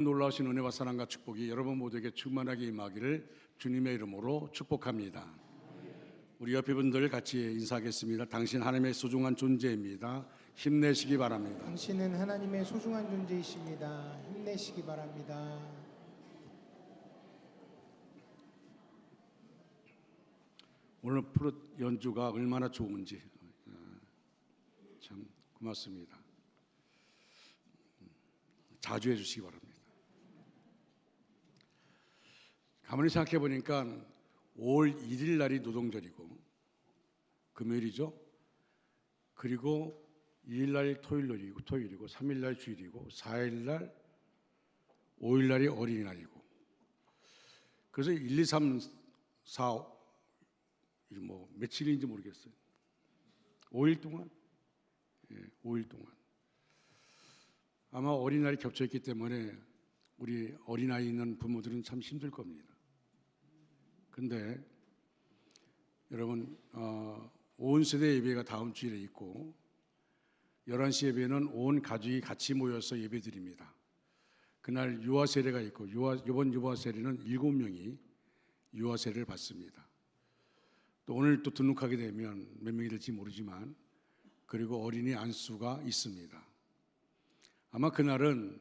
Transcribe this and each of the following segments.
놀라우신 은혜와 사랑과 축복이 여러분 모두에게 충만하게 임하기를 주님의 이름으로 축복합니다. 우리 옆에 분들 같이 인사하겠습니다. 당신 하나님의 소중한 존재입니다. 힘내시기 바랍니다. 당신은 하나님의 소중한 존재이십니다. 힘내시기 바랍니다. 오늘 프로 연주가 얼마나 좋은지 참 고맙습니다. 자주 해주시기 바랍니다. 가만히 생각해 보니까 5월 1일 날이 노동절이고 금요일이죠. 그리고 2일 날이 토요일이고 3일 날 주일이고 4일 날 5일 날이 어린이날이고, 그래서 1, 2, 3, 4 며칠인지 모르겠어요. 5일 동안? 5일 동안. 아마 어린이날이 겹쳐있기 때문에 우리 어린아이 있는 부모들은 참 힘들 겁니다. 근데 여러분, 온 세대 예배가 다음 주일에 있고 11시 예배는 온 가족이 같이 모여서 예배 드립니다. 그날 유아 세례가 있고 이번 유아 세례는 7명이 유아 세례를 받습니다. 또 오늘 또 등록하게 되면 몇 명이 될지 모르지만, 그리고 어린이 안수가 있습니다. 아마 그날은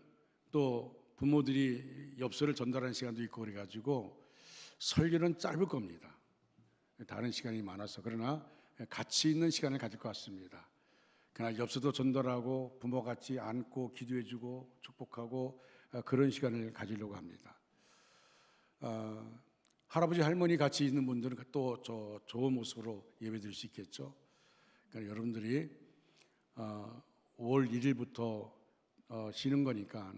또 부모들이 엽서를 전달하는 시간도 있고 그래가지고 설교는 짧을 겁니다. 다른 시간이 많아서. 그러나 같이 있는 시간을 가질 것 같습니다. 그날 엽서도 전달하고 부모 같이 안고 기도해주고 축복하고 그런 시간을 가지려고 합니다. 할아버지 할머니 같이 있는 분들은 또 좋은 모습으로 예배드릴 수 있겠죠. 그러니까 여러분들이 5월 1일부터 쉬는 거니까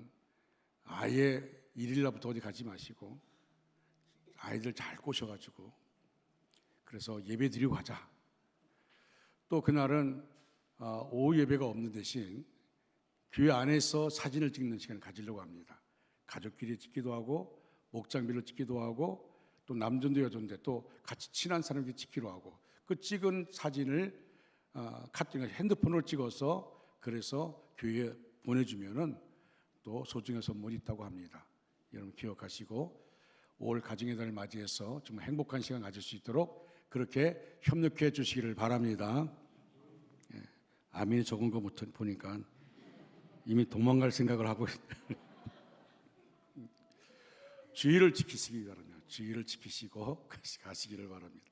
아예 1일 날부터 어디 가지 마시고 아이들 잘 꼬셔가지고 그래서 예배 드리고 가자. 또 그날은 오후 예배가 없는 대신 교회 안에서 사진을 찍는 시간을 가지려고 합니다. 가족끼리 찍기도 하고 목장별로 찍기도 하고 또 남존도 여존데 또 같이 친한 사람들이 찍기로 하고, 그 찍은 사진을 핸드폰으로 찍어서 그래서 교회에 보내주면은 또 소중한 선물이 있다고 합니다. 여러분 기억하시고 5월 가정의 달을 맞이해서 정말 행복한 시간 가질 수 있도록 그렇게 협력해 주시기를 바랍니다. 아멘이 적은 거 보니까 이미 도망갈 생각을 하고 주의를 지키시기 바랍니다. 주의를 지키시고 가시기를 바랍니다.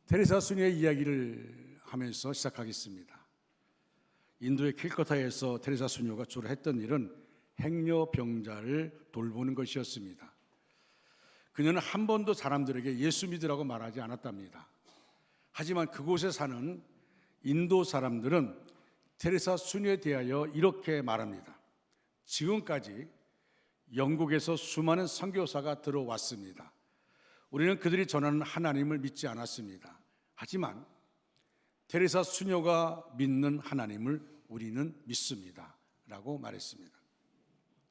테레사 수녀의 이야기를 하면서 시작하겠습니다. 인도의 캘커타에서 테레사 수녀가 주로 했던 일은 행여병자를 돌보는 것이었습니다. 그녀는 한 번도 사람들에게 예수 믿으라고 말하지 않았답니다. 하지만 그곳에 사는 인도 사람들은 테레사 수녀에 대하여 이렇게 말합니다. 지금까지 영국에서 수많은 선교사가 들어왔습니다. 우리는 그들이 전하는 하나님을 믿지 않았습니다. 하지만 테레사 수녀가 믿는 하나님을 우리는 믿습니다 라고 말했습니다.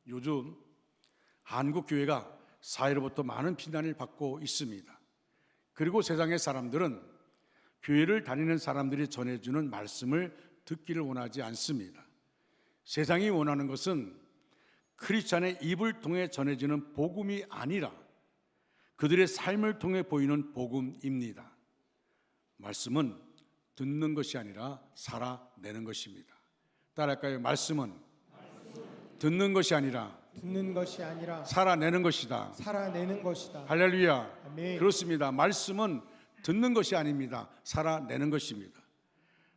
요즘 한국 교회가 사회로부터 많은 비난을 받고 있습니다. 그리고 세상의 사람들은 교회를 다니는 사람들이 전해주는 말씀을 듣기를 원하지 않습니다. 세상이 원하는 것은 크리스찬의 입을 통해 전해지는 복음이 아니라 그들의 삶을 통해 보이는 복음입니다. 말씀은 듣는 것이 아니라 살아내는 것입니다. 따라할까요? 말씀은 듣는 것이 아니라 살아내는 것이다. 살아내는 것이다. 할렐루야. 아멘. 그렇습니다. 말씀은 듣는 것이 아닙니다. 살아내는 것입니다.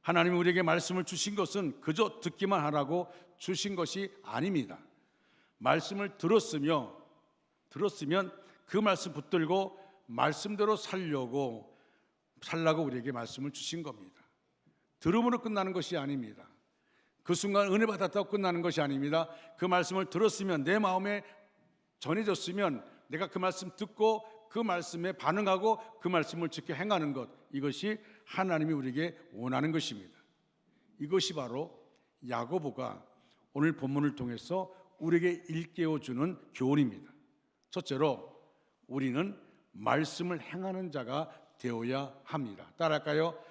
하나님이 우리에게 말씀을 주신 것은 그저 듣기만 하라고 주신 것이 아닙니다. 말씀을 들었으면 그 말씀 붙들고 말씀대로 살라고 우리에게 말씀을 주신 겁니다. 들음으로 끝나는 것이 아닙니다. 그 순간 은혜 받았다고 끝나는 것이 아닙니다. 그 말씀을 들었으면, 내 마음에 전해졌으면 내가 그 말씀 듣고 그 말씀에 반응하고 그 말씀을 지켜 행하는 것, 이것이 하나님이 우리에게 원하는 것입니다. 이것이 바로 야고보가 오늘 본문을 통해서 우리에게 일깨워주는 교훈입니다. 첫째로 우리는 말씀을 행하는 자가 되어야 합니다. 따라할까요?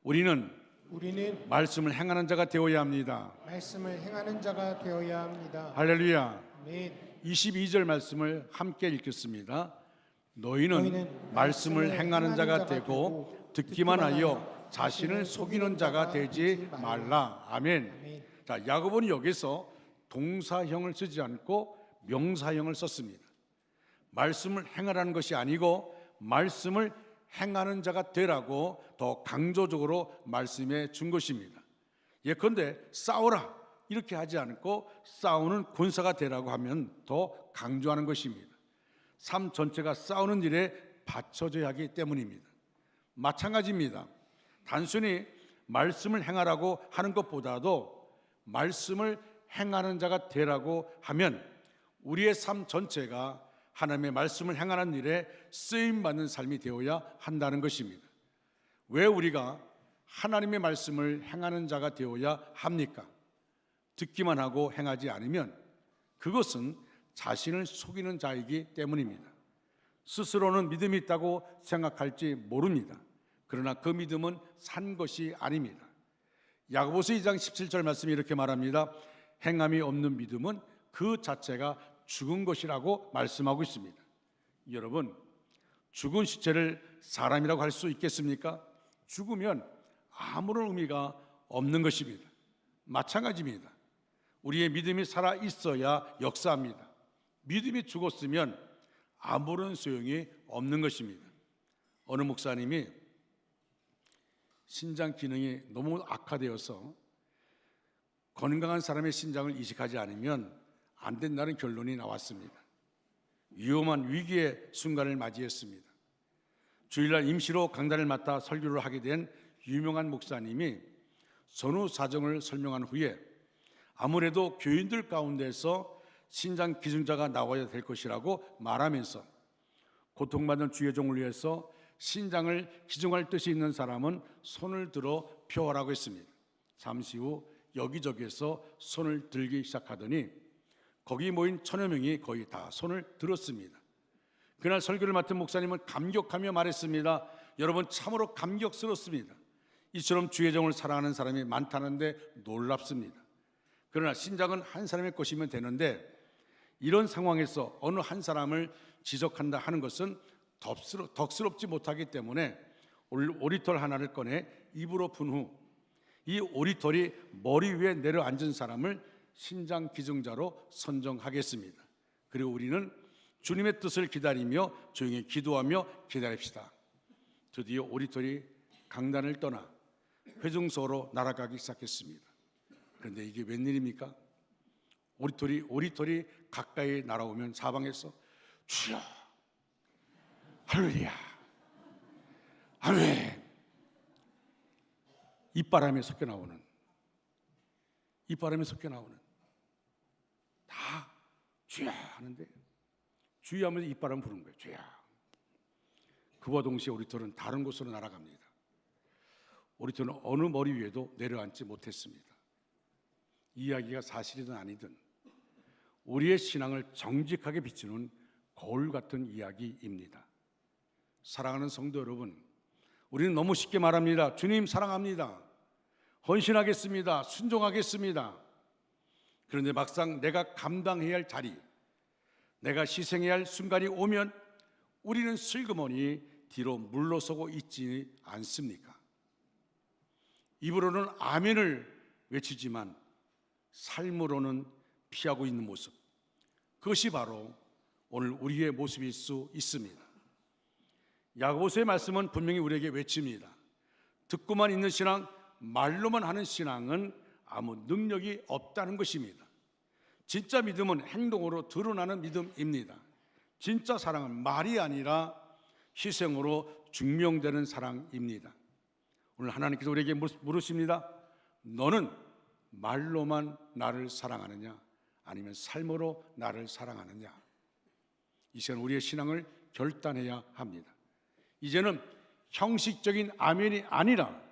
우리는 우리는 말씀을 행하는 자가 되어야 합니다. 말씀을 행하는 자가 되어야 합니다. 할렐루야. 아멘. 22절 말씀을 함께 읽겠습니다. 너희는 말씀을 행하는 자가 되고 듣기만 하여 자신을 속이는 자가 되지 말라. 아멘. 아멘. 자, 야고보는 여기서 동사형을 쓰지 않고 명사형을 썼습니다. 말씀을 행하라는 것이 아니고 말씀을 행하는 자가 되라고 더 강조적으로 말씀해 준 것입니다. 예컨대 싸우라 이렇게 하지 않고 싸우는 군사가 되라고 하면 더 강조하는 것입니다. 삶 전체가 싸우는 일에 받쳐져야 하기 때문입니다. 마찬가지입니다. 단순히 말씀을 행하라고 하는 것보다도 말씀을 행하는 자가 되라고 하면 우리의 삶 전체가 하나님의 말씀을 행하는 일에 쓰임받는 삶이 되어야 한다는 것입니다. 왜 우리가 하나님의 말씀을 행하는 자가 되어야 합니까? 듣기만 하고 행하지 않으면 그것은 자신을 속이는 자이기 때문입니다. 스스로는 믿음이 있다고 생각할지 모릅니다. 그러나 그 믿음은 산 것이 아닙니다. 야고보서 2장 17절 말씀이 이렇게 말합니다. 행함이 없는 믿음은 그 자체가 죽은 것이라고 말씀하고 있습니다. 여러분, 죽은 시체를 사람이라고 할 수 있겠습니까? 죽으면 아무런 의미가 없는 것입니다. 마찬가지입니다. 우리의 믿음이 살아 있어야 역사합니다. 믿음이 죽었으면 아무런 소용이 없는 것입니다. 어느 목사님이 신장 기능이 너무 악화되어서 건강한 사람의 신장을 이식하지 않으면 안 된다는 결론이 나왔습니다. 위험한 위기의 순간을 맞이했습니다. 주일날 임시로 강단을 맡아 설교를 하게 된 유명한 목사님이 전후 사정을 설명한 후에 아무래도 교인들 가운데서 신장 기증자가 나와야 될 것이라고 말하면서 고통받는 주의 종을 위해서 신장을 기증할 뜻이 있는 사람은 손을 들어 표하라고 했습니다. 잠시 후 여기저기에서 손을 들기 시작하더니 거기 모인 1000여 명이 거의 다 손을 들었습니다. 그날 설교를 맡은 목사님은 감격하며 말했습니다. 여러분, 참으로 감격스럽습니다. 이처럼 주의 종을 사랑하는 사람이 많다는데 놀랍습니다. 그러나 신장은 한 사람의 것이면 되는데 이런 상황에서 어느 한 사람을 지적한다 하는 것은 덕스럽지 못하기 때문에 오리털 하나를 꺼내 입으로 푼 후 이 오리털이 머리 위에 내려앉은 사람을 신장 기증자로 선정하겠습니다. 그리고 우리는 주님의 뜻을 기다리며 조용히 기도하며 기다립시다. 드디어 오리털이 강단을 떠나 회중소로 날아가기 시작했습니다. 그런데 이게 웬일입니까? 오리털이 가까이 날아오면 사방에서 주여, 할렐루야, 아멘, 입바람에 섞여 나오는 다 주여 하는데 주여 하면서 입바람 부는 거예요. 주여. 그와 동시에 오리털은 다른 곳으로 날아갑니다. 오리털은 어느 머리 위에도 내려앉지 못했습니다. 이 이야기가 사실이든 아니든 우리의 신앙을 정직하게 비추는 거울 같은 이야기입니다. 사랑하는 성도 여러분, 우리는 너무 쉽게 말합니다. 주님 사랑합니다. 헌신하겠습니다. 순종하겠습니다. 그런데 막상 내가 감당해야 할 자리, 내가 희생해야 할 순간이 오면 우리는 슬그머니 뒤로 물러서고 있지 않습니까? 입으로는 아멘을 외치지만 삶으로는 피하고 있는 모습, 그것이 바로 오늘 우리의 모습일 수 있습니다. 야고보서의 말씀은 분명히 우리에게 외칩니다. 듣고만 있는 신앙, 말로만 하는 신앙은 아무 능력이 없다는 것입니다. 진짜 믿음은 행동으로 드러나는 믿음입니다. 진짜 사랑은 말이 아니라 희생으로 증명되는 사랑입니다. 오늘 하나님께서 우리에게 물으십니다. 너는 말로만 나를 사랑하느냐, 아니면 삶으로 나를 사랑하느냐? 이 시간 우리의 신앙을 결단해야 합니다. 이제는 형식적인 아멘이 아니라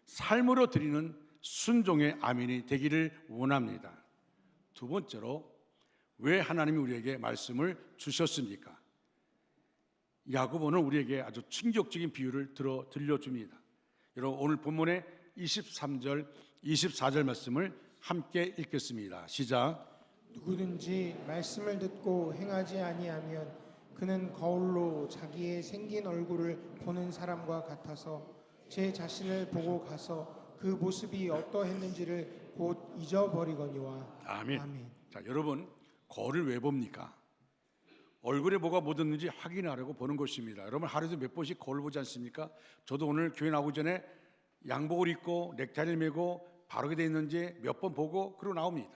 삶으로 드리는 순종의 아멘이 되기를 원합니다. 두 번째로, 왜 하나님이 우리에게 말씀을 주셨습니까? 야고보는 우리에게 아주 충격적인 비유를 들려줍니다. 여러분, 오늘 본문에 23절, 24절 말씀을 함께 읽겠습니다. 시작. 누구든지 말씀을 듣고 행하지 아니하면 그는 거울로 자기의 생긴 얼굴을 보는 사람과 같아서 제 자신을 보고 가서 그 모습이 어떠했는지를 곧 잊어버리거니와. 아멘. 아멘. 자, 여러분, 거울을 왜 봅니까? 얼굴에 뭐가 묻었는지 확인하려고 보는 것입니다. 여러분, 하루에도 몇 번씩 거울 보지 않습니까? 저도 오늘 교회 나오기 전에 양복을 입고 넥타이를 메고 바르게 돼 있는지 몇 번 보고 그러고 나옵니다.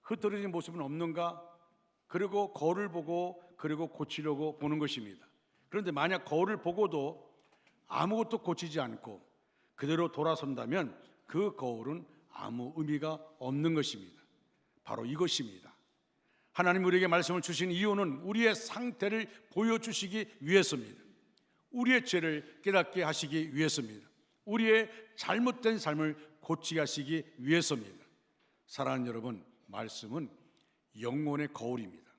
흐트러진 모습은 없는가? 그리고 거울을 보고 그리고 고치려고 보는 것입니다. 그런데 만약 거울을 보고도 아무것도 고치지 않고 그대로 돌아선다면 그 거울은 아무 의미가 없는 것입니다. 바로 이것입니다. 하나님 우리에게 말씀을 주신 이유는 우리의 상태를 보여주시기 위해서입니다. 우리의 죄를 깨닫게 하시기 위해서입니다. 우리의 잘못된 삶을 고치게 하시기 위해서입니다. 사랑하는 여러분, 말씀은 영혼의 거울입니다.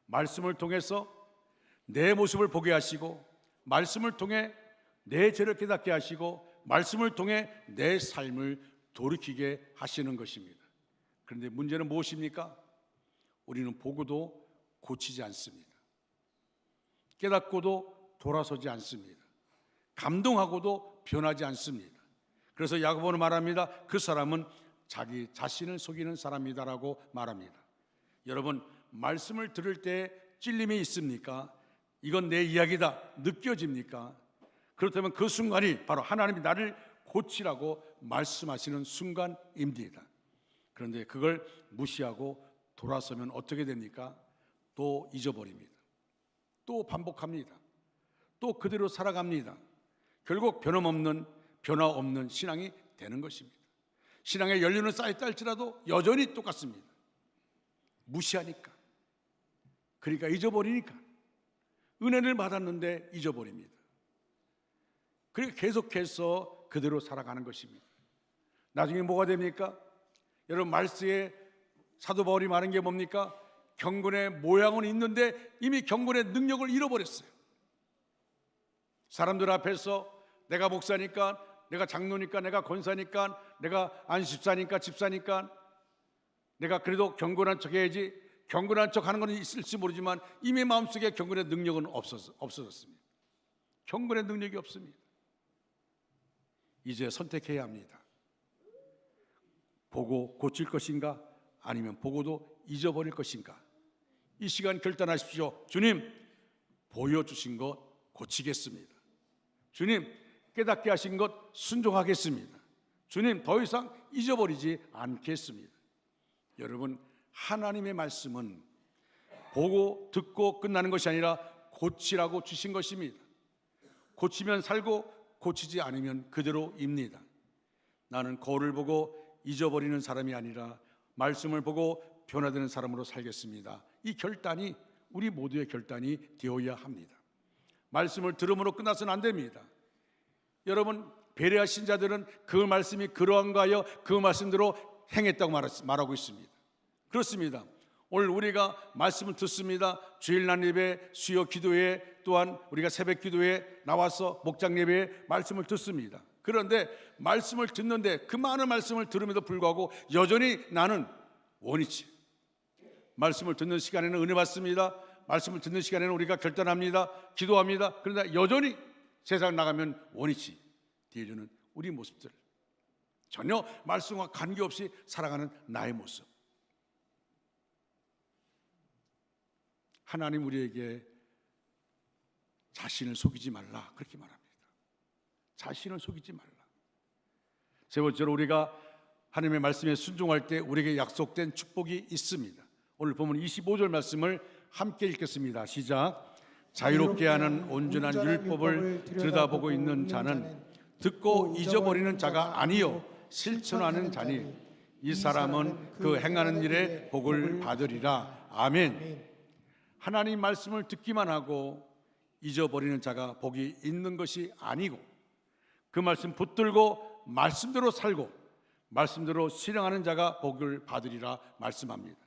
말씀을 통해서 내 모습을 보게 하시고, 말씀을 통해 내 죄를 깨닫게 하시고, 말씀을 통해 내 삶을 돌이키게 하시는 것입니다. 그런데 문제는 무엇입니까? 우리는 보고도 고치지 않습니다. 깨닫고도 돌아서지 않습니다. 감동하고도 변하지 않습니다. 그래서 야고보는 말합니다. 그 사람은 자기 자신을 속이는 사람이다라고 말합니다. 여러분, 말씀을 들을 때 찔림이 있습니까? 이건 내 이야기다 느껴집니까? 그렇다면 그 순간이 바로 하나님이 나를 고치라고 말씀하시는 순간입니다. 그런데 그걸 무시하고 돌아서면 어떻게 됩니까? 또 잊어버립니다. 또 반복합니다. 또 그대로 살아갑니다. 결국 변화 없는 신앙이 되는 것입니다. 신앙의 연륜은 쌓였다 할지라도 여전히 똑같습니다. 무시하니까, 그러니까 잊어버리니까, 은혜를 받았는데 잊어버립니다. 그러니까 계속해서 그대로 살아가는 것입니다. 나중에 뭐가 됩니까? 여러분, 말씀에 사도 바울이 말한 게 뭡니까? 경건의 모양은 있는데 이미 경건의 능력을 잃어버렸어요. 사람들 앞에서 내가 목사니까, 내가 장로니까, 내가 권사니까, 내가 안식사니까, 집사니까 내가 그래도 경건한 척 해야지. 경건한 척 하는 건 있을지 모르지만 이미 마음속에 경건의 능력은 없어졌습니다. 경건의 능력이 없습니다. 이제 선택해야 합니다. 보고 고칠 것인가? 아니면 보고도 잊어버릴 것인가? 이 시간 결단하십시오. 주님, 보여주신 것 고치겠습니다. 주님, 깨닫게 하신 것 순종하겠습니다. 주님, 더 이상 잊어버리지 않겠습니다. 여러분, 하나님의 말씀은 보고 듣고 끝나는 것이 아니라 고치라고 주신 것입니다. 고치면 살고 고치지 않으면 그대로입니다. 나는 거울을 보고 잊어버리는 사람이 아니라 말씀을 보고 변화되는 사람으로 살겠습니다. 이 결단이 우리 모두의 결단이 되어야 합니다. 말씀을 들음으로 끝나서는 안 됩니다. 여러분, 베레아 신자들은 그 말씀이 그러한가 하여 그 말씀대로 행했다고 말하고 있습니다. 그렇습니다. 오늘 우리가 말씀을 듣습니다. 주일날 예배, 수요 기도회, 또한 우리가 새벽 기도에 나와서 목장 예배에 말씀을 듣습니다. 그런데 말씀을 듣는데 그 많은 말씀을 들음에도 불구하고 여전히 나는 원위치. 말씀을 듣는 시간에는 은혜 받습니다. 말씀을 듣는 시간에는 우리가 결단합니다. 기도합니다. 그런데 여전히 세상 나가면 원위치 뒤에는 우리 모습들, 전혀 말씀과 관계없이 살아가는 나의 모습. 하나님 우리에게 자신을 속이지 말라 그렇게 말합니다. 자신을 속이지 말라. 세 번째로 우리가 하나님의 말씀에 순종할 때 우리에게 약속된 축복이 있습니다. 오늘 보면 25절 말씀을 함께 읽겠습니다. 시작. 자유롭게 하는 온전한 율법을 들여다보고 있는 자는 듣고 잊어버리는 자가 아니요 실천하는 자니 이 사람은 그 행하는 일에 복을 받으리라. 아멘. 하나님 말씀을 듣기만 하고 잊어버리는 자가 복이 있는 것이 아니고 그 말씀 붙들고 말씀대로 살고 말씀대로 실행하는 자가 복을 받으리라 말씀합니다.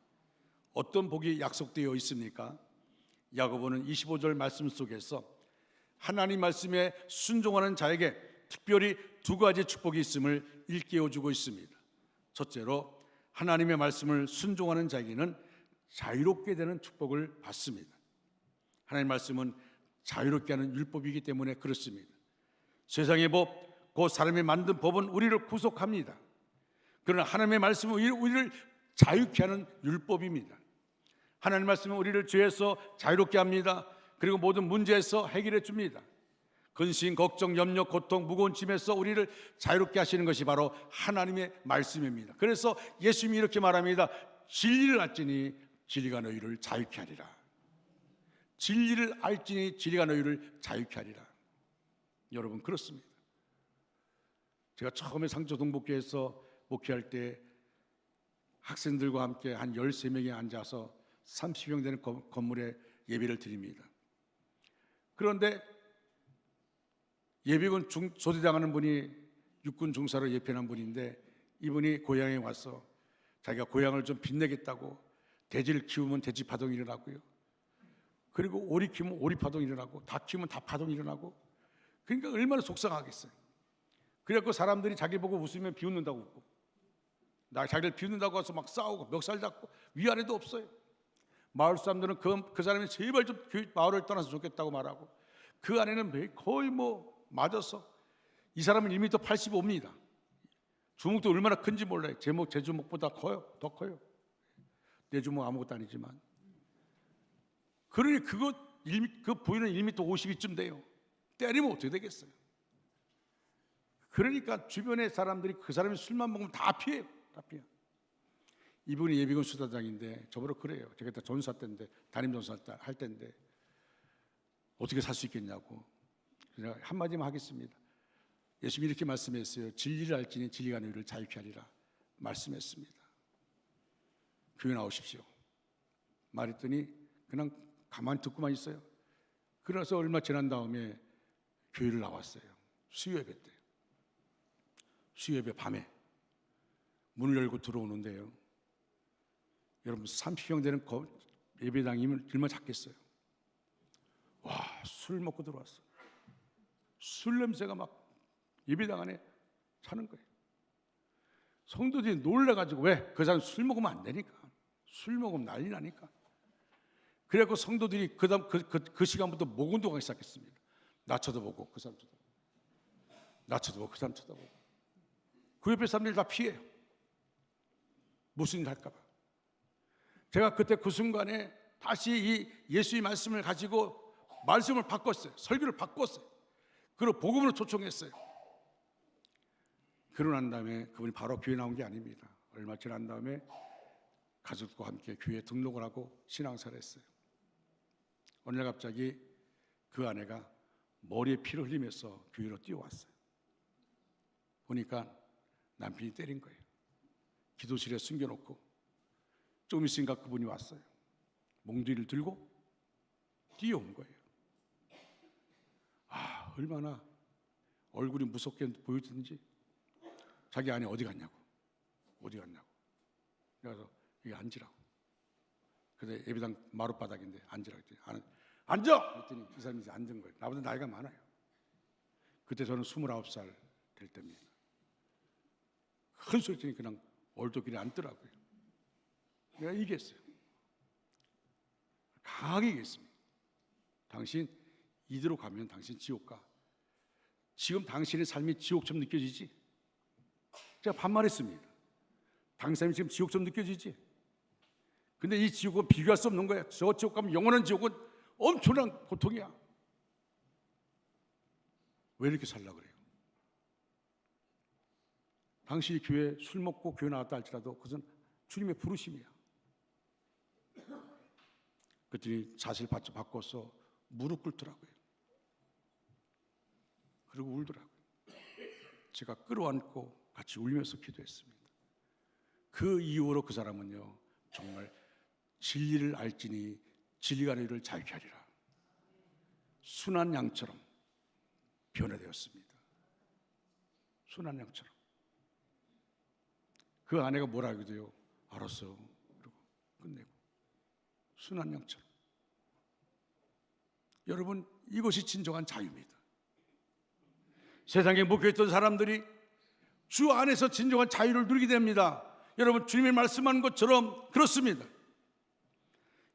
어떤 복이 약속되어 있습니까? 야고보는 25절 말씀 속에서 하나님 말씀에 순종하는 자에게 특별히 두 가지 축복이 있음을 일깨워주고 있습니다. 첫째로 하나님의 말씀을 순종하는 자에게는 자유롭게 되는 축복을 받습니다. 하나님의 말씀은 자유롭게 하는 율법이기 때문에 그렇습니다. 세상의 법, 곧 사람이 만든 법은 우리를 구속합니다. 그러나 하나님의 말씀은 우리를 자유케 하는 율법입니다. 하나님의 말씀은 우리를 죄에서 자유롭게 합니다. 그리고 모든 문제에서 해결해 줍니다. 근심, 걱정, 염려, 고통, 무거운 짐에서 우리를 자유롭게 하시는 것이 바로 하나님의 말씀입니다. 그래서 예수님이 이렇게 말합니다. 진리를 알지니 진리가 너희를 자유케 하리라. 진리를 알지니 진리가 너희를 자유케 하리라. 여러분, 그렇습니다. 제가 처음에 상조동복교에서 목회할 때 학생들과 함께 한 13명이 앉아서 30명 되는 건물에 예배를 드립니다. 그런데 예비군 소대장하는 분이 육군 중사로 예편한 분인데, 이분이 고향에 와서 자기가 고향을 좀 빛내겠다고 돼지를 키우면 돼지 파동이 일어나고요, 그리고 오리 키우면 오리 파동이 일어나고, 닭 키우면 닭 파동이 일어나고, 그러니까 얼마나 속상하겠어요. 그래갖고 사람들이 자기 보고 웃으면 비웃는다고 웃고, 자기를 비웃는다고 해서 막 싸우고 멱살 잡고 위아래도 없어요. 마을 사람들은 그 사람이 제발 좀 마을을 떠나서 좋겠다고 말하고, 그 안에는 거의 맞아서 이 사람은 1m 85입니다. 주먹도 얼마나 큰지 몰라요. 제 주먹보다 커요. 더 커요. 내 주먹 아무것도 아니지만. 그러니 그 부위는 1m 52쯤 돼요. 때리면 어떻게 되겠어요? 그러니까 주변의 사람들이 그 사람이 술만 먹으면 다 피해요. 다 피해요. 이분이 예비군 수사장인데 저보러 그래요. 제가 그때 전사 때인데, 담임 전사 할 때인데 어떻게 살 수 있겠냐고. 제가 한마디만 하겠습니다. 예수님이 이렇게 말씀했어요. 진리를 알지니 진리가 너희를 자유케 하리라 말씀했습니다. 교회 나오십시오 말했더니 그냥 가만히 듣고만 있어요. 그래서 얼마 지난 다음에 교회를 나왔어요. 수요예배 때. 수요예배 밤에 문을 열고 들어오는데요, 여러분 30명 되는 예배당이면 얼마나 작겠어요. 와, 술 먹고 들어왔어. 술 냄새가 막 예배당 안에 차는 거예요. 성도들이 놀라가지고, 왜? 그 사람 술 먹으면 안 되니까. 술 먹으면 난리 나니까. 그래갖고 성도들이 그 시간부터 목 운동하기 시작했습니다. 나 쳐다보고 그 사람 쳐다보고, 나 쳐다보고 그 사람 쳐다보고. 그 옆에 사람들이 다 피해요. 무슨 일 할까 봐. 제가 그때 그 순간에 다시 이 예수의 말씀을 가지고 말씀을 바꿨어요. 설교를 바꿨어요. 그리고 복음으로 초청했어요. 그러고 난 다음에 그분이 바로 교회 나온 게 아닙니다. 얼마 지난 다음에 가족과 함께 교회에 등록을 하고 신앙생활을 했어요. 어느 날 갑자기 그 아내가 머리에 피를 흘리면서 교회로 뛰어왔어요. 보니까 남편이 때린 거예요. 기도실에 숨겨놓고 좀 있으니까 그분이 왔어요. 몽둥이를 들고 뛰어온 거예요. 아, 얼마나 얼굴이 무섭게 보였든지. 자기 아내 어디 갔냐고. 그래서 여기 앉으라고. 그래서 예배당 마룻바닥인데 앉으라고 했더니 앉아! 그랬더니 이 사람이 이제 앉은 거예요. 나보다 나이가 많아요. 그때 저는 29살 될 때입니다. 큰 소리 치니 그냥 얼토길에 앉더라고요. 내가 이겼어요. 강하게 이겼습니다. 당신 이대로 가면 당신 지옥 가. 지금 당신의 삶이 지옥처럼 느껴지지? 제가 반말했습니다. 당신 삶이 지금 지옥처럼 느껴지지? 근데 이 지옥은 비교할 수 없는 거예요. 저 지옥 가면, 영원한 지옥은 엄청난 고통이야. 왜 이렇게 살라 그래요? 당신이 교회 술 먹고 교회 나왔다 할지라도 그것은 주님의 부르심이야. 그랬더니 자세를 바꿔서 무릎 꿇더라고요. 그리고 울더라고요. 제가 끌어안고 같이 울면서 기도했습니다. 그 이후로 그 사람은요, 정말 진리를 알지니 진리가 너희를 자유케 하리라. 순한 양처럼 변화되었습니다. 순한 양처럼. 그 아내가 뭐라 하기도요, 알았어. 그리고 끝내고. 순한 양처럼. 여러분, 이것이 진정한 자유입니다. 세상에 묶여있던 사람들이 주 안에서 진정한 자유를 누리게 됩니다. 여러분, 주님이 말씀하는 것처럼 그렇습니다.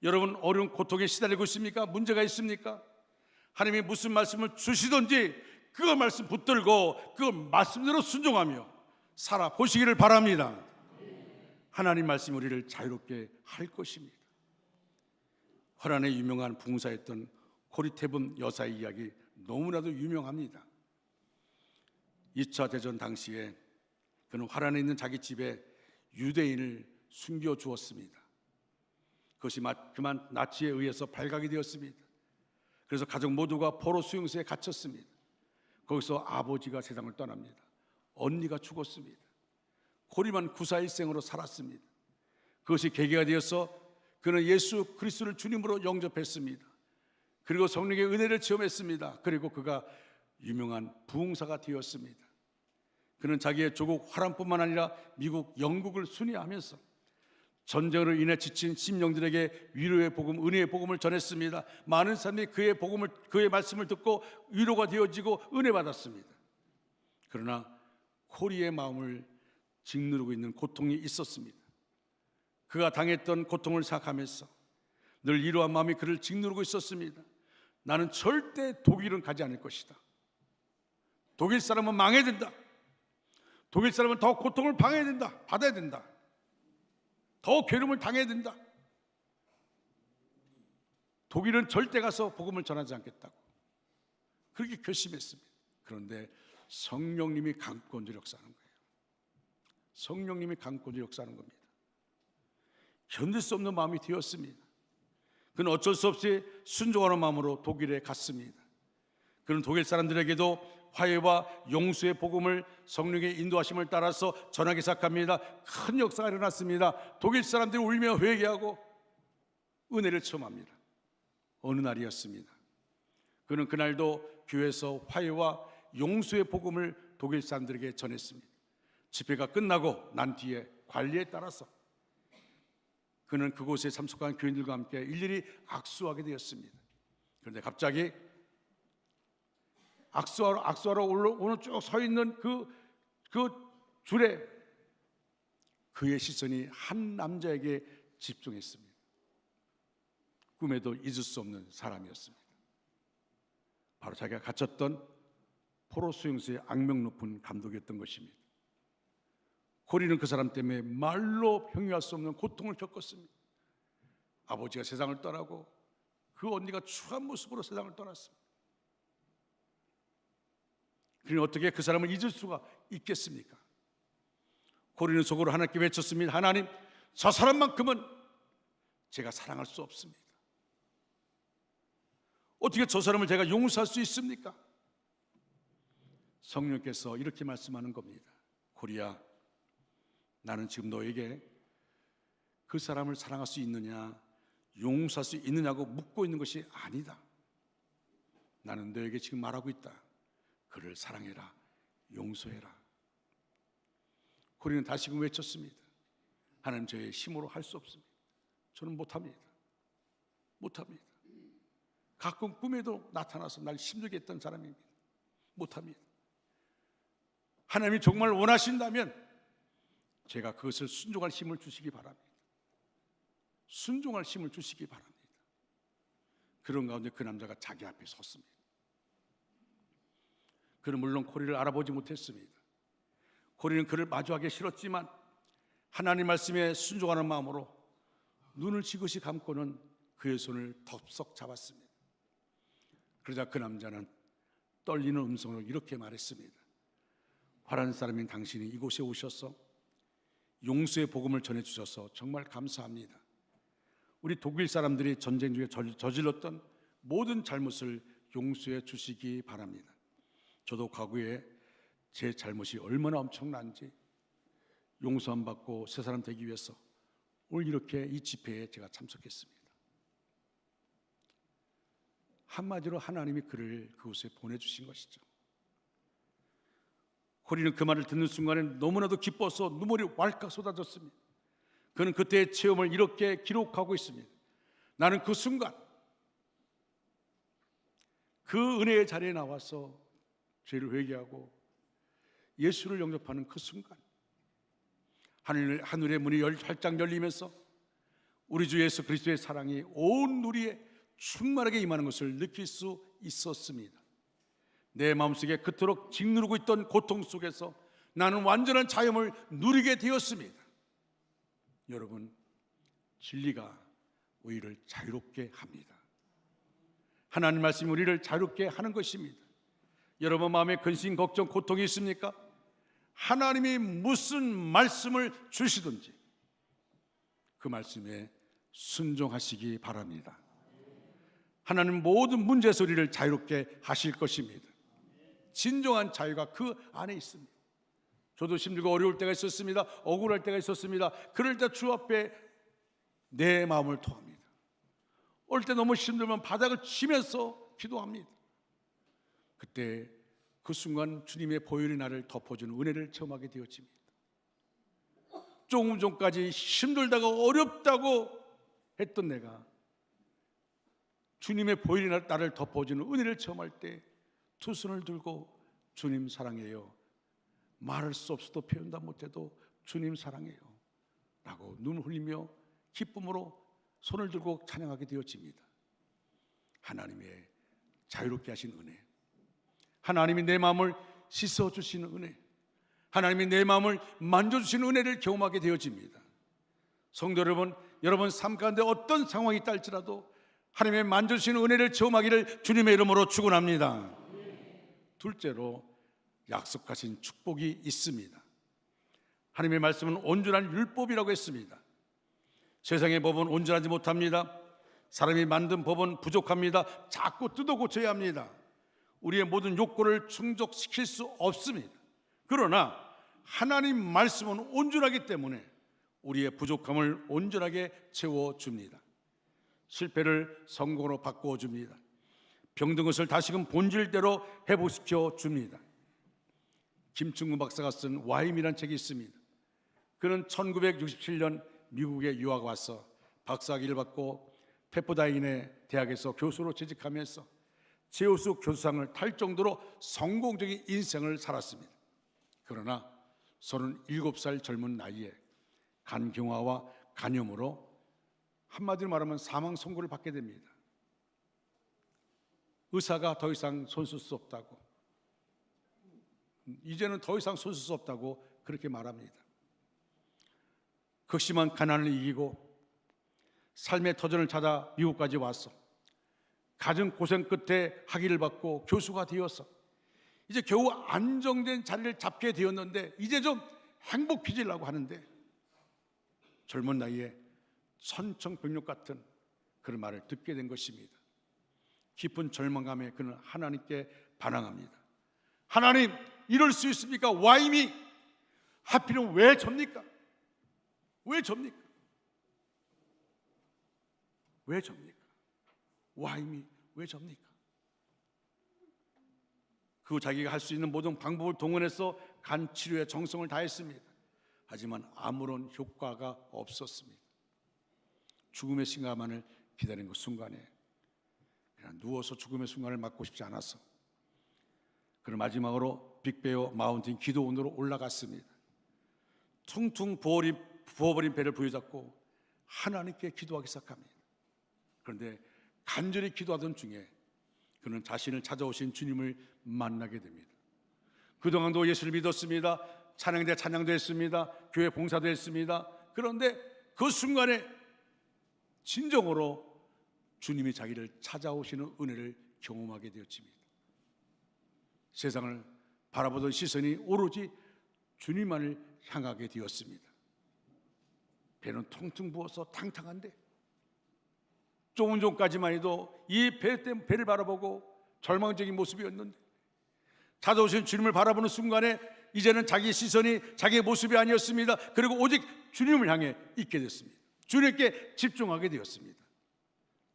여러분, 어려운 고통에 시달리고 있습니까? 문제가 있습니까? 하나님이 무슨 말씀을 주시든지 그 말씀 붙들고 그 말씀대로 순종하며 살아보시기를 바랍니다. 하나님 말씀이 우리를 자유롭게 할 것입니다. 화란의 유명한 붕사였던 고리테분 여사의 이야기 너무나도 유명합니다. 2차 대전 당시에 그는 화란에 있는 자기 집에 유대인을 숨겨주었습니다. 그것이 그만 나치에 의해서 발각이 되었습니다. 그래서 가족 모두가 포로 수용소에 갇혔습니다. 거기서 아버지가 세상을 떠납니다. 언니가 죽었습니다. 고리만 구사일생으로 살았습니다. 그것이 계기가 되어서 그는 예수 그리스도를 주님으로 영접했습니다. 그리고 성령의 은혜를 체험했습니다. 그리고 그가 유명한 부흥사가 되었습니다. 그는 자기의 조국 화란뿐만 아니라 미국, 영국을 순회하면서 전쟁으로 인해 지친 심령들에게 위로의 복음, 은혜의 복음을 전했습니다. 많은 사람이 그의 말씀을 듣고 위로가 되어지고 은혜 받았습니다. 그러나 코리의 마음을 짓누르고 있는 고통이 있었습니다. 그가 당했던 고통을 생각하면서 늘 이러한 마음이 그를 짓누르고 있었습니다. 나는 절대 독일은 가지 않을 것이다. 독일 사람은 망해야 된다. 독일 사람은 더 고통을 받아야 된다. 더 괴로움을 당해야 된다. 독일은 절대 가서 복음을 전하지 않겠다고 그렇게 결심했습니다. 그런데 성령님이 강권으로 역사하는 거예요. 성령님이 강권으로 역사하는 겁니다. 견딜 수 없는 마음이 되었습니다. 그는 어쩔 수 없이 순종하는 마음으로 독일에 갔습니다. 그는 독일 사람들에게도 화해와 용서의 복음을 성령의 인도하심을 따라서 전하기 시작합니다. 큰 역사가 일어났습니다. 독일 사람들이 울며 회개하고 은혜를 체험합니다. 어느 날이었습니다. 그는 그날도 교회에서 화해와 용서의 복음을 독일 사람들에게 전했습니다. 집회가 끝나고 난 뒤에 관리에 따라서 그는 그곳에 참석한 교인들과 함께 일일이 악수하게 되었습니다. 그런데 갑자기 악수하러 오늘 쭉 서 있는 그 줄에 그의 시선이 한 남자에게 집중했습니다. 꿈에도 잊을 수 없는 사람이었습니다. 바로 자기가 갇혔던 포로 수용소의 악명 높은 감독이었던 것입니다. 고리는 그 사람 때문에 말로 평유할 수 없는 고통을 겪었습니다. 아버지가 세상을 떠나고 그 언니가 추한 모습으로 세상을 떠났습니다. 그러니 어떻게 그 사람을 잊을 수가 있겠습니까? 고리는 속으로 하나님께 외쳤습니다. 하나님, 저 사람만큼은 제가 사랑할 수 없습니다. 어떻게 저 사람을 제가 용서할 수 있습니까? 성령께서 이렇게 말씀하는 겁니다. 고리야, 나는 지금 너에게 그 사람을 사랑할 수 있느냐, 용서할 수 있느냐고 묻고 있는 것이 아니다. 나는 너에게 지금 말하고 있다. 그를 사랑해라, 용서해라. 고리는 다시금 외쳤습니다. 하나님, 저의 힘으로 할 수 없습니다. 저는 못합니다. 가끔 꿈에도 나타나서 날 힘들게 했던 사람입니다. 못합니다. 하나님이 정말 원하신다면 제가 그것을 순종할 힘을 주시기 바랍니다. 순종할 힘을 주시기 바랍니다. 그런 가운데 그 남자가 자기 앞에 섰습니다. 그는 물론 고리를 알아보지 못했습니다. 고리는 그를 마주하기 싫었지만 하나님 말씀에 순종하는 마음으로 눈을 지그시 감고는 그의 손을 덥석 잡았습니다. 그러자 그 남자는 떨리는 음성으로 이렇게 말했습니다. 화란 사람인 당신이 이곳에 오셔서 용서의 복음을 전해주셔서 정말 감사합니다. 우리 독일 사람들이 전쟁 중에 저질렀던 모든 잘못을 용서해 주시기 바랍니다. 저도 과거에 제 잘못이 얼마나 엄청난지 용서 안 받고 새 사람 되기 위해서 오늘 이렇게 이 집회에 제가 참석했습니다. 한마디로 하나님이 그를 그곳에 보내주신 것이죠. 고리는 그 말을 듣는 순간에 너무나도 기뻐서 눈물이 왈칵 쏟아졌습니다. 그는 그때의 체험을 이렇게 기록하고 있습니다. 나는 그 순간 그 은혜의 자리에 나와서 죄를 회개하고 예수를 영접하는 그 순간 하늘의 문이 활짝 열리면서 우리 주 예수 그리스도의 사랑이 온 누리에 충만하게 임하는 것을 느낄 수 있었습니다. 내 마음속에 그토록 짓누르고 있던 고통 속에서 나는 완전한 자유를 누리게 되었습니다. 여러분, 진리가 우리를 자유롭게 합니다. 하나님 말씀이 우리를 자유롭게 하는 것입니다. 여러분 마음에 근심, 걱정, 고통이 있습니까? 하나님이 무슨 말씀을 주시든지 그 말씀에 순종하시기 바랍니다. 하나님 모든 문제에서 우리를 자유롭게 하실 것입니다. 진정한 자유가 그 안에 있습니다. 저도 힘들고 어려울 때가 있었습니다. 억울할 때가 있었습니다. 그럴 때 주 앞에 내 마음을 토합니다. 어릴 때 너무 힘들면 바닥을 치면서 기도합니다. 그때 그 순간 주님의 보혈이 나를 덮어주는 은혜를 체험하게 되었습니다. 조금 전까지 힘들다고 어렵다고 했던 내가 주님의 보혈이 나를 덮어주는 은혜를 체험할 때 두 손을 들고 주님 사랑해요, 말할 수 없어도 표현도 못해도 주님 사랑해요 라고 눈을 흘리며 기쁨으로 손을 들고 찬양하게 되어집니다. 하나님의 자유롭게 하신 은혜, 하나님이 내 마음을 씻어주시는 은혜, 하나님이 내 마음을 만져주시는 은혜를 경험하게 되어집니다. 성도 여러분, 여러분 삶 가운데 어떤 상황이 있다 할지라도 하나님의 만져주시는 은혜를 체험하기를 주님의 이름으로 축원합니다. 둘째로 약속하신 축복이 있습니다. 하나님의 말씀은 온전한 율법이라고 했습니다. 세상의 법은 온전하지 못합니다. 사람이 만든 법은 부족합니다. 자꾸 뜯어 고쳐야 합니다. 우리의 모든 욕구를 충족시킬 수 없습니다. 그러나 하나님 말씀은 온전하기 때문에 우리의 부족함을 온전하게 채워줍니다. 실패를 성공으로 바꿔줍니다. 병든 것을 다시금 본질대로 회복시켜 줍니다. 김충구 박사가 쓴 와임이라는 책이 있습니다. 그는 1967년 미국에 유학 와서 박사학위를 받고 페퍼다인의 대학에서 교수로 재직하면서 제우스 교수상을 탈 정도로 성공적인 인생을 살았습니다. 그러나 37살 젊은 나이에 간경화와 간염으로 한마디로 말하면 사망 선고를 받게 됩니다. 의사가 더 이상 손쓸 수 없다고, 이제는 더 이상 손쓸 수 없다고 그렇게 말합니다. 극심한 가난을 이기고 삶의 터전을 찾아 미국까지 와서 갖은 고생 끝에 학위를 받고 교수가 되어서 이제 겨우 안정된 자리를 잡게 되었는데 이제 좀 행복해지려고 하는데 젊은 나이에 천청병력 같은 그런 말을 듣게 된 것입니다. 깊은 절망감에 그는 하나님께 반항합니다. 하나님, 이럴 수 있습니까? 와임이 하필은 왜 접니까? 왜 접니까? 왜 접니까? 와임이 왜 접니까? 그 자기가 할 수 있는 모든 방법을 동원해서 간 치료에 정성을 다했습니다. 하지만 아무런 효과가 없었습니다. 죽음의 순간만을 기다린 그 순간에 그냥 누워서 죽음의 순간을 맞고 싶지 않아서 그는 마지막으로 빅베어 마운틴 기도원으로 올라갔습니다. 퉁퉁 부어버린 배를 부여잡고 하나님께 기도하기 시작합니다. 그런데 간절히 기도하던 중에 그는 자신을 찾아오신 주님을 만나게 됩니다. 그동안도 예수를 믿었습니다. 찬양대 찬양도 했습니다. 교회 봉사도 했습니다. 그런데 그 순간에 진정으로 주님이 자기를 찾아오시는 은혜를 경험하게 되었습니다. 세상을 바라보던 시선이 오로지 주님만을 향하게 되었습니다. 배는 퉁퉁 부어서 탕탕한데 조금 전까지만 해도 이 배를 바라보고 절망적인 모습이었는데 찾아오신 주님을 바라보는 순간에 이제는 자기 시선이 자기의 모습이 아니었습니다. 그리고 오직 주님을 향해 있게 됐습니다. 주님께 집중하게 되었습니다.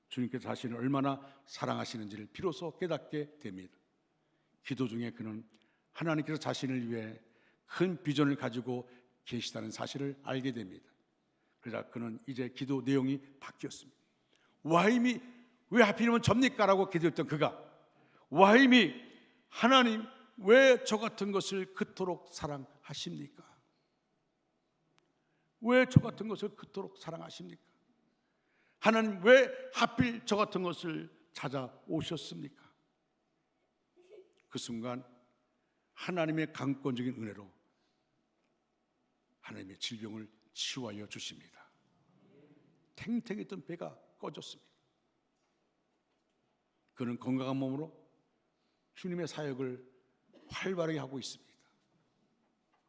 주님께서 자신을 얼마나 사랑하시는지를 비로소 깨닫게 됩니다. 기도 중에 그는 하나님께서 자신을 위해 큰 비전을 가지고 계시다는 사실을 알게 됩니다. 그러자 그는 이제 기도 내용이 바뀌었습니다. 와임이 왜 하필이면 접니까? 라고 기도했던 그가 와임이 하나님 왜 저 같은 것을 그토록 사랑하십니까? 왜 저 같은 것을 그토록 사랑하십니까? 하나님 왜 하필 저 같은 것을 찾아오셨습니까? 그 순간 하나님의 강권적인 은혜로 하나님의 질병을 치유하여 주십니다. 탱탱했던 배가 꺼졌습니다. 그는 건강한 몸으로 주님의 사역을 활발하게 하고 있습니다.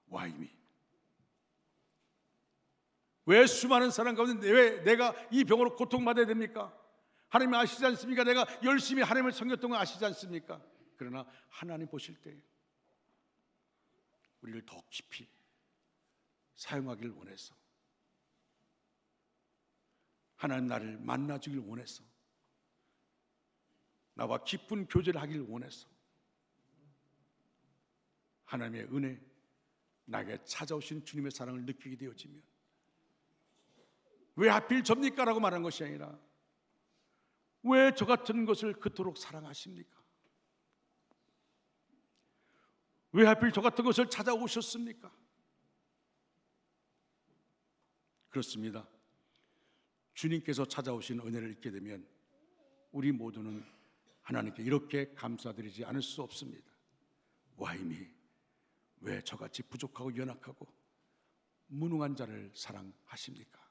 와임이 왜 수많은 사람 가운데 왜 내가 이 병으로 고통받아야 됩니까? 하나님 아시지 않습니까? 내가 열심히 하나님을 섬겼던 거 아시지 않습니까? 그러나 하나님 보실 때 우리를 더 깊이 사용하기를 원해서, 하나님 나를 만나주길 원해서, 나와 깊은 교제를 하길 원해서 하나님의 은혜, 나에게 찾아오신 주님의 사랑을 느끼게 되어지면 왜 하필 접니까? 라고 말한 것이 아니라 왜 저 같은 것을 그토록 사랑하십니까? 왜 하필 저 같은 것을 찾아오셨습니까? 그렇습니다. 주님께서 찾아오신 은혜를 잊게 되면 우리 모두는 하나님께 이렇게 감사드리지 않을 수 없습니다. 와임이 왜 저같이 부족하고 연약하고 무능한 자를 사랑하십니까?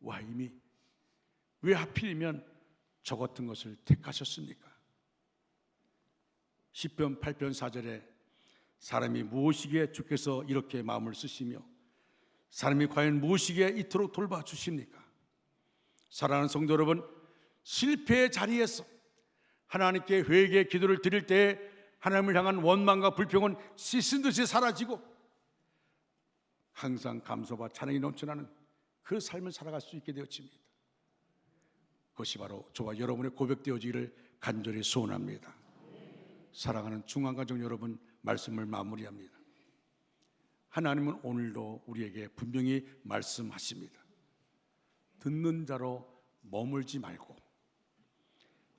와임이 왜 하필이면 저 같은 것을 택하셨습니까? 시편 8편 4절에 사람이 무엇이기에 주께서 이렇게 마음을 쓰시며 사람이 과연 무엇이기에 이토록 돌봐주십니까? 사랑하는 성도 여러분, 실패의 자리에서 하나님께 회개의 기도를 드릴 때 하나님을 향한 원망과 불평은 씻은 듯이 사라지고 항상 감사와 찬양이 넘쳐나는 그 삶을 살아갈 수 있게 되어집니다. 그것이 바로 저와 여러분의 고백되어지기를 간절히 소원합니다. 사랑하는 중앙가족 여러분, 말씀을 마무리합니다. 하나님은 오늘도 우리에게 분명히 말씀하십니다. 듣는 자로 머물지 말고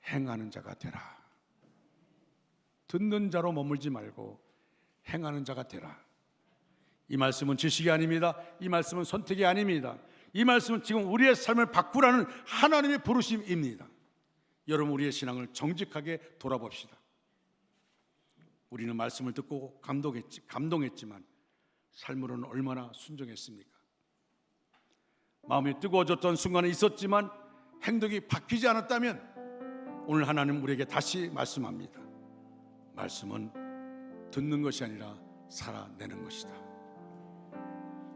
행하는 자가 되라. 듣는 자로 머물지 말고 행하는 자가 되라. 이 말씀은 지식이 아닙니다. 이 말씀은 선택이 아닙니다. 이 말씀은 지금 우리의 삶을 바꾸라는 하나님의 부르심입니다. 여러분, 우리의 신앙을 정직하게 돌아봅시다. 우리는 말씀을 듣고 감동했지만 삶으로는 얼마나 순종했습니까? 마음이 뜨거워졌던 순간은 있었지만 행동이 바뀌지 않았다면 오늘 하나님 우리에게 다시 말씀합니다. 말씀은 듣는 것이 아니라 살아내는 것이다.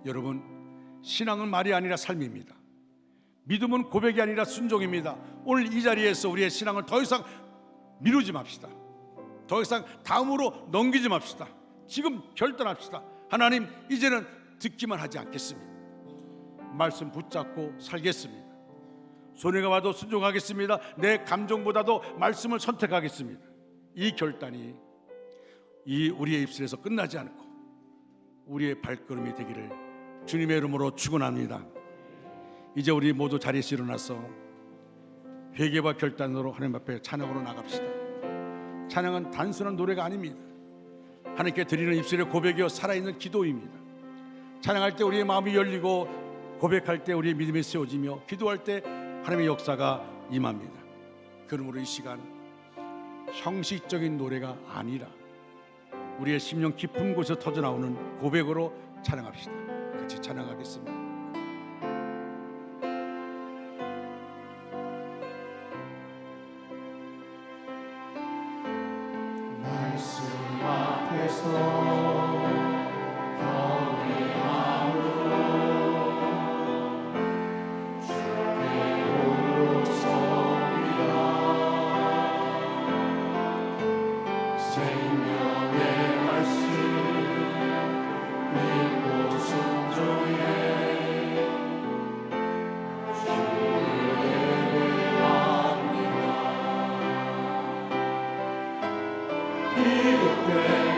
여러분, 신앙은 말이 아니라 삶입니다. 믿음은 고백이 아니라 순종입니다. 오늘 이 자리에서 우리의 신앙을 더 이상 미루지 맙시다. 더 이상 다음으로 넘기지 맙시다. 지금 결단합시다. 하나님, 이제는 듣기만 하지 않겠습니다. 말씀 붙잡고 살겠습니다. 손해가 와도 순종하겠습니다. 내 감정보다도 말씀을 선택하겠습니다. 이 결단이 우리의 입술에서 끝나지 않고 우리의 발걸음이 되기를 주님의 이름으로 축원합니다. 이제 우리 모두 자리에서 일어나서 회개와 결단으로 하나님 앞에 찬양으로 나갑시다. 찬양은 단순한 노래가 아닙니다. 하나님께 드리는 입술의 고백이요 살아있는 기도입니다. 찬양할 때 우리의 마음이 열리고 고백할 때 우리의 믿음이 세워지며 기도할 때 하나님의 역사가 임합니다. 그러므로 이 시간 형식적인 노래가 아니라 우리의 심령 깊은 곳에서 터져나오는 고백으로 찬양합시다. 같이 찬양하겠습니다. 말씀 앞에서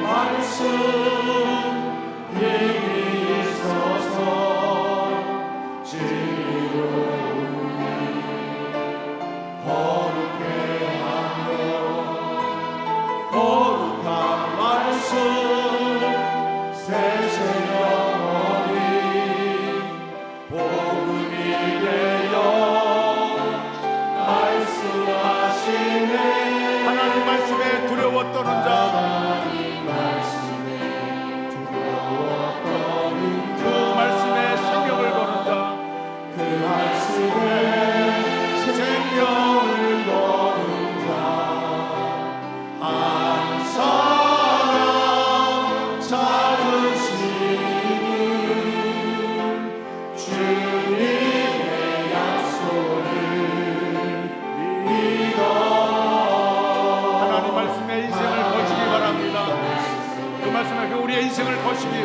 말씀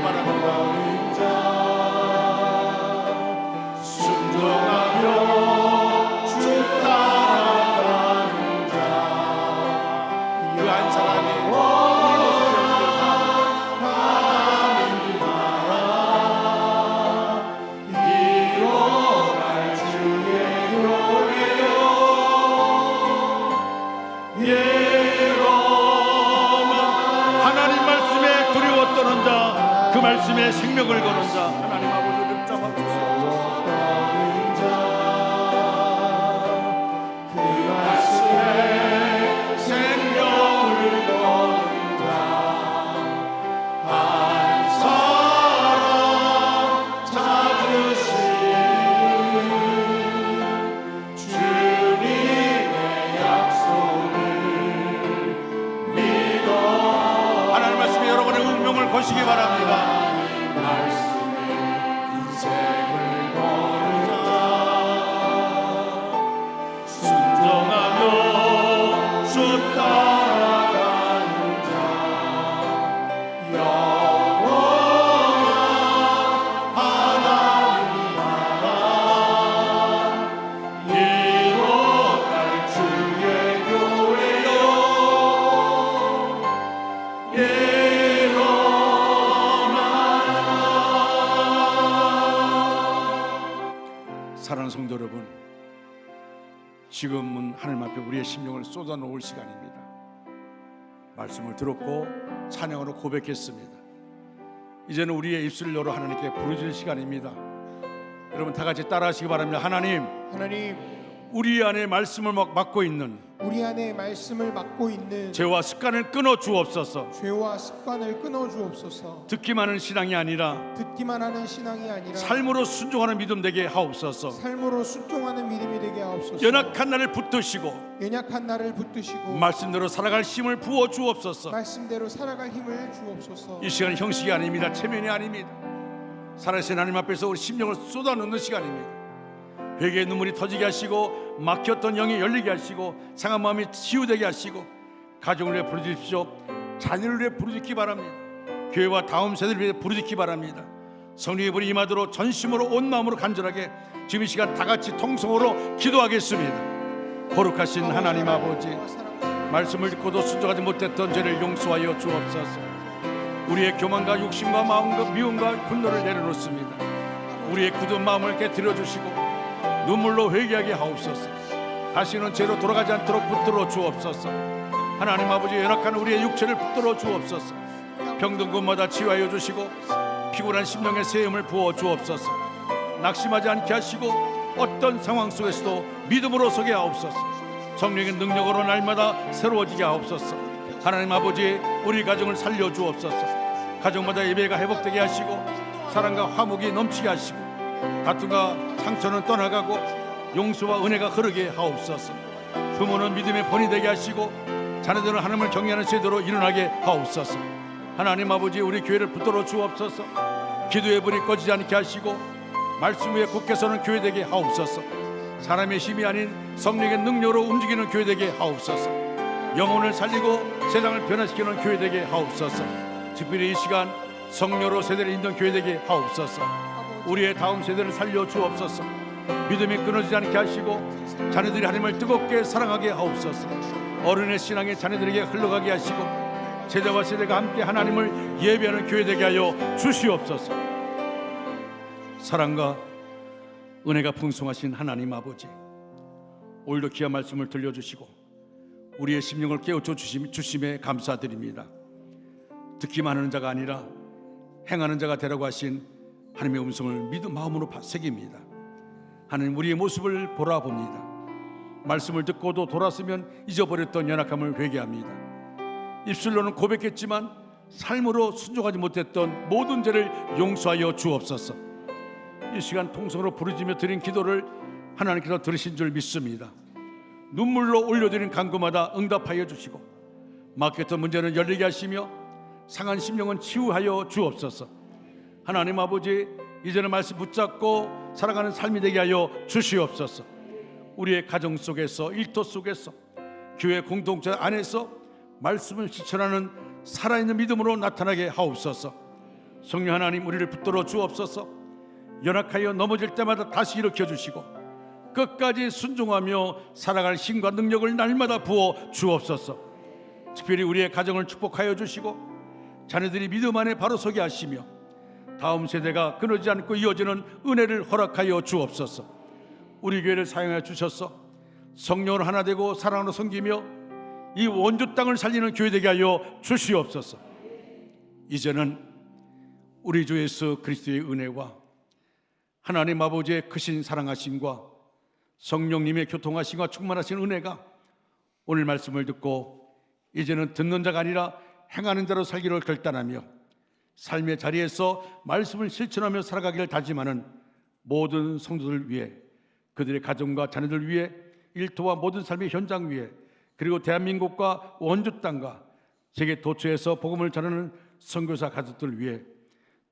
거시기 바랍니다. 순종하며 주 따라가는 자, 그 한 사람이 하나님 나라 이뤄갈 주의 교회요 예로만 하나님 말씀에 두려워 떠는 자, 그 말씀에 생명을 거는 자, 하나님 아버지를 잡아 주시옵소서. 그 말씀에 생명을 거는 자, 한 사람 찾으시는 주님의 약속을 믿어 하나님 말씀에 여러분의 운명을 거시기 바랍니다. 말씀에 인생을 거는 자, 순종하며 주 따라가는 자, 영원한 하나님 나라 이뤄갈 주의 교회요 사랑하는 성도 여러분, 지금은 하나님 앞에 우리의 심령을 쏟아놓을 시간입니다. 말씀을 들었고 찬양으로 고백했습니다. 이제는 우리의 입술을 열어 하나님께 부르짖을 시간입니다. 여러분 다 같이 따라하시기 바랍니다. 하나님, 우리 안에 말씀을 맡고 있는 우리 안에 말씀을 맡고 있는 죄와 습관을 끊어 주옵소서. 죄와 습관을 끊어 주옵소서. 듣기만 하는 신앙이 아니라 듣기만 하는 신앙이 아니라 삶으로 순종하는 믿음 되게 하옵소서. 삶으로 순종하는 믿음이 되게 하옵소서. 연약한 나를 붙드시고 연약한 나를 붙드시고 말씀대로 살아갈 힘을 부어 주옵소서. 말씀대로 살아갈 힘을 주옵소서. 이 시간은 형식이 아닙니다. 체면이 아닙니다. 살아계신 하나님 앞에서 우리 심령을 쏟아놓는 시간입니다. 회개의 눈물이 터지게 하시고 막혔던 영이 열리게 하시고 상한 마음이 치유되게 하시고 가정을 위해 부르짖으십시오. 자녀를 위해 부르짖기 바랍니다. 교회와 다음 세대를 위해 부르짖기 바랍니다. 성령의 불이 임하도록 전심으로 온 마음으로 간절하게 지금 이 시간 다 같이 통성으로 기도하겠습니다. 거룩하신 하나님 아버지, 말씀을 듣고도 순종하지 못했던 죄를 용서하여 주옵소서. 우리의 교만과 욕심과 마음과 미움과 분노를 내려놓습니다. 우리의 굳은 마음을 깨뜨려 주시고 눈물로 회개하게 하옵소서. 다시는 죄로 돌아가지 않도록 붙들어 주옵소서. 하나님 아버지, 연약한 우리의 육체를 붙들어 주옵소서. 병든 곳마다 치유하여 주시고 피곤한 심령의 세움을 부어 주옵소서. 낙심하지 않게 하시고 어떤 상황 속에서도 믿음으로 서게 하옵소서. 성령의 능력으로 날마다 새로워지게 하옵소서. 하나님 아버지, 우리 가정을 살려 주옵소서. 가정마다 예배가 회복되게 하시고 사랑과 화목이 넘치게 하시고 다툼과 상처는 떠나가고 용서와 은혜가 흐르게 하옵소서. 부모는 믿음의 본이 되게 하시고 자녀들은 하나님을 경외하는 세대로 일어나게 하옵소서. 하나님 아버지, 우리 교회를 붙들어 주옵소서. 기도의 불이 꺼지지 않게 하시고 말씀 위에 굳게 서는 교회 되게 하옵소서. 사람의 힘이 아닌 성령의 능력으로 움직이는 교회 되게 하옵소서. 영혼을 살리고 세상을 변화시키는 교회 되게 하옵소서. 특별히 이 시간 성령으로 세대를 잇는 교회 되게 하옵소서. 우리의 다음 세대를 살려 주옵소서. 믿음이 끊어지지 않게 하시고 자녀들이 하나님을 뜨겁게 사랑하게 하옵소서. 어른의 신앙이 자녀들에게 흘러가게 하시고 세대와 세대가 함께 하나님을 예배하는 교회 되게 하여 주시옵소서. 사랑과 은혜가 풍성하신 하나님 아버지, 오늘도 귀한 말씀을 들려주시고 우리의 심령을 깨우쳐 주심에 감사드립니다. 듣기만 하는 자가 아니라 행하는 자가 되라고 하신 하나님의 음성을 믿음 마음으로 새깁니다. 하나님, 우리의 모습을 보라 봅니다. 말씀을 듣고도 돌았으면 잊어버렸던 연약함을 회개합니다. 입술로는 고백했지만 삶으로 순종하지 못했던 모든 죄를 용서하여 주옵소서. 이 시간 통성으로 부르짖으며 드린 기도를 하나님께서 들으신 줄 믿습니다. 눈물로 올려드린 간구마다 응답하여 주시고 막혔던 문제는 열리게 하시며 상한 심령은 치유하여 주옵소서. 하나님 아버지, 이제는 말씀 붙잡고 살아가는 삶이 되게 하여 주시옵소서. 우리의 가정 속에서, 일터 속에서, 교회 공동체 안에서 말씀을 실천하는 살아있는 믿음으로 나타나게 하옵소서. 성령 하나님, 우리를 붙들어 주옵소서. 연약하여 넘어질 때마다 다시 일으켜 주시고 끝까지 순종하며 살아갈 힘과 능력을 날마다 부어 주옵소서. 특별히 우리의 가정을 축복하여 주시고 자녀들이 믿음 안에 바로 서게 하시며 다음 세대가 끊어지지 않고 이어지는 은혜를 허락하여 주옵소서. 우리 교회를 사용하여 주셔서 성령으로 하나 되고 사랑으로 섬기며 이 원주 땅을 살리는 교회 되게 하여 주시옵소서. 이제는 우리 주 예수 그리스도의 은혜와 하나님 아버지의 크신 사랑하심과 성령님의 교통하심과 충만하신 은혜가 오늘 말씀을 듣고 이제는 듣는 자가 아니라 행하는 자로 살기를 결단하며 삶의 자리에서 말씀을 실천하며 살아가기를 다짐하는 모든 성도들 위해, 그들의 가정과 자녀들 위해, 일터와 모든 삶의 현장 위에, 그리고 대한민국과 원주 땅과 세계 도처에서 복음을 전하는 선교사 가족들 위해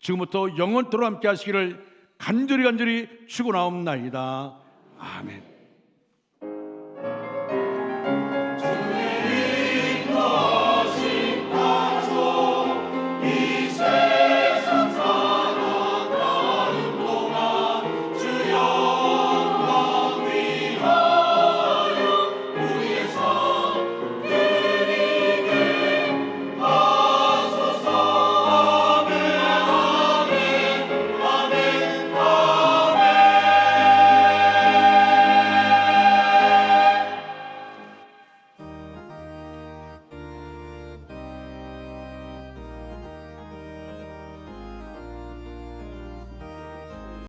지금부터 영원토록 함께 하시기를 간절히 축원하옵나이다. 아멘.